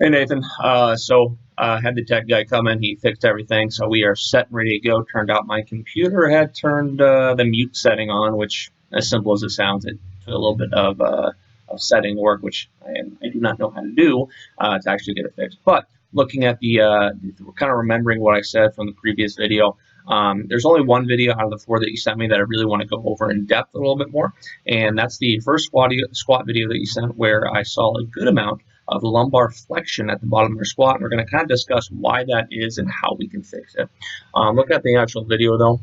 Hey Nathan, had the tech guy come in, he fixed everything, so we are set and ready to go. Turned out my computer had turned the mute setting on, which, as simple as it sounds, it took a little bit of setting work, which I do not know how to do to actually get it fixed. But looking at kind of remembering what I said from the previous video, there's only one video out of the four that you sent me that I really want to go over in depth a little bit more, and that's the first squat video that you sent, where I saw a good amount of lumbar flexion at the bottom of our squat. And we're going to kind of discuss why that is and how we can fix it. Look at the actual video though.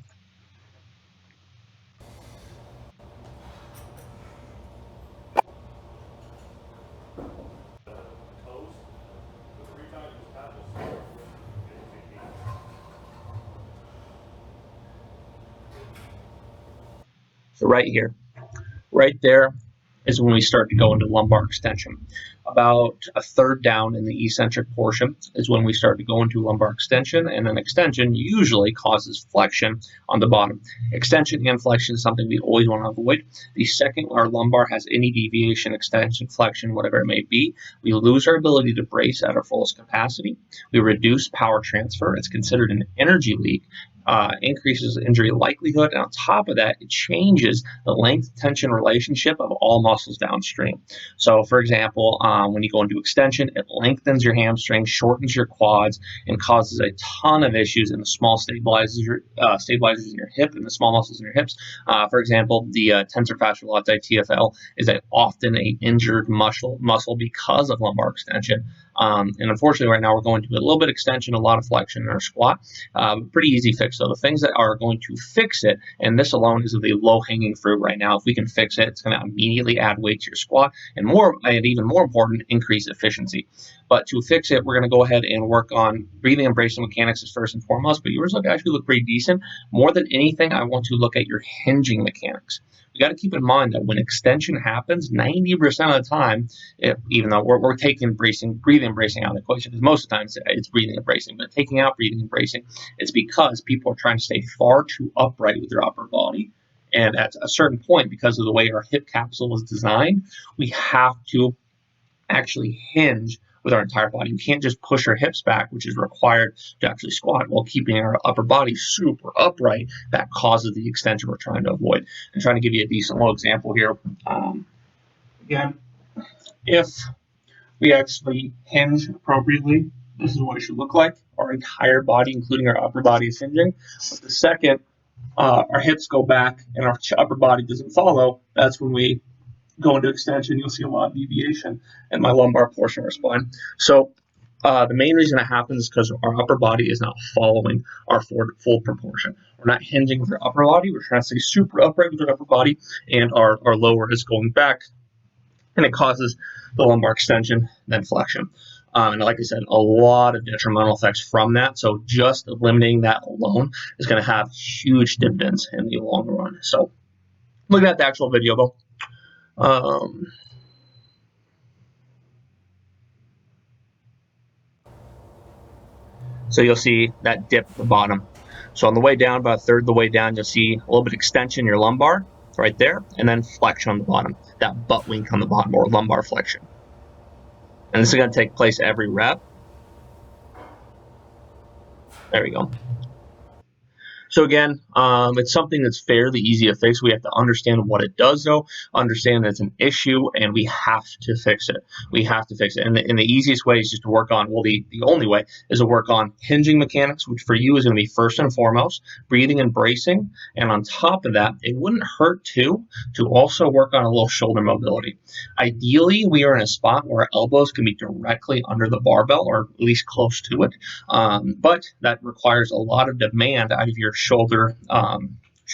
So right here, right there is when we start to go into lumbar extension. About a third down in the eccentric portion is when we start to go into lumbar extension, and then extension usually causes flexion on the bottom. Extension and flexion is something we always want to avoid. The second our lumbar has any deviation, extension, flexion, whatever it may be, we lose our ability to brace at our fullest capacity. We reduce power transfer. It's considered an energy leak. Increases injury likelihood, and on top of that, it changes the length-tension relationship of all muscles downstream. So, for example, when you go into extension, it lengthens your hamstring, shortens your quads, and causes a ton of issues in the small stabilizers in your hip and the small muscles in your hips. For example, the tensor fasciae latae (TFL) is often an injured muscle because of lumbar extension. And unfortunately, right now we're going to a little bit extension, a lot of flexion in our squat. Pretty easy fix. So the things that are going to fix it, and this alone is the low-hanging fruit right now. If we can fix it, it's going to immediately add weight to your squat, and even more important, increase efficiency. But to fix it, we're going to go ahead and work on breathing and bracing mechanics is first and foremost. But yours actually look pretty decent. More than anything, I want to look at your hinging mechanics. We got to keep in mind that when extension happens, 90% of the time, even though we're taking breathing and bracing out of the equation, because most of the time it's breathing and bracing, but taking out breathing and bracing, it's because people are trying to stay far too upright with their upper body. And at a certain point, because of the way our hip capsule is designed, we have to actually hinge with our entire body. We can't just push our hips back, which is required to actually squat, while keeping our upper body super upright. That causes the extension we're trying to avoid. I'm trying to give you a decent little example here. Again, if we actually hinge appropriately, this is what it should look like. Our entire body, including our upper body, is hinging. But the second our hips go back and our upper body doesn't follow, that's when we go into extension. You'll see a lot of deviation in my lumbar portion of our spine. So the main reason it happens is because our upper body is not following our full proportion. We're not hinging with our upper body. We're trying to stay super upright with our upper body, and our lower is going back, and it causes the lumbar extension, then flexion. And like I said, a lot of detrimental effects from that. So just eliminating that alone is going to have huge dividends in the long run. So look at the actual video though. So you'll see that dip at the bottom. So on the way down, about a third of the way down, you'll see a little bit of extension in your lumbar right there, and then flexion on the bottom, that butt wink on the bottom, or lumbar flexion. And this is going to take place every rep. There we go. So again, it's something that's fairly easy to fix. We have to understand what it does, though, understand that it's an issue, and we have to fix it. We have to fix it. And the easiest way is just to work on, well, the only way is to work on hinging mechanics, which for you is going to be first and foremost, breathing and bracing. And on top of that, it wouldn't hurt, too, to also work on a little shoulder mobility. Ideally, we are in a spot where our elbows can be directly under the barbell, or at least close to it. But that requires a lot of demand out of your shoulder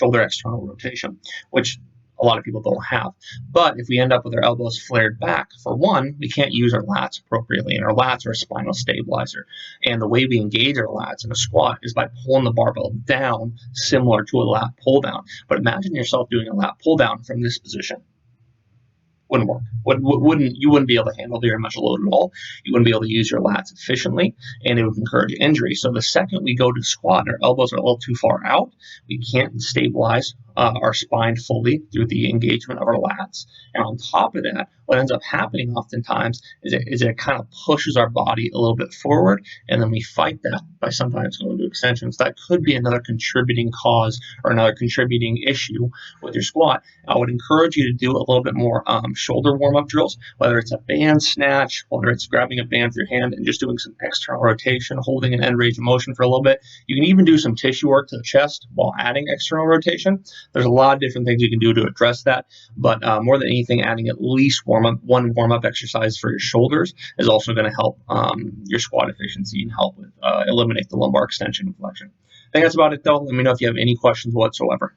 external rotation, which a lot of people don't have. But if we end up with our elbows flared back, for one, we can't use our lats appropriately, and our lats are a spinal stabilizer. And the way we engage our lats in a squat is by pulling the barbell down, similar to a lat pull down. But imagine yourself doing a lat pull down from this position. wouldn't work. You wouldn't be able to handle very much load at all. You wouldn't be able to use your lats efficiently, and it would encourage injury. So the second we go to squat and our elbows are a little too far out, we can't stabilize our spine fully through the engagement of our lats. And on top of that, what ends up happening oftentimes is it kind of pushes our body a little bit forward, and then we fight that by sometimes going to extensions. That could be another contributing cause or another contributing issue with your squat. I would encourage you to do a little bit more shoulder warm-up drills, whether it's a band snatch, whether it's grabbing a band with your hand and just doing some external rotation, holding an end range of motion for a little bit. You can even do some tissue work to the chest while adding external rotation. There's a lot of different things you can do to address that, but more than anything, adding at least one warm-up exercise for your shoulders is also going to help your squat efficiency and help with eliminate the lumbar extension and flexion. I think that's about it, though. Let me know if you have any questions whatsoever.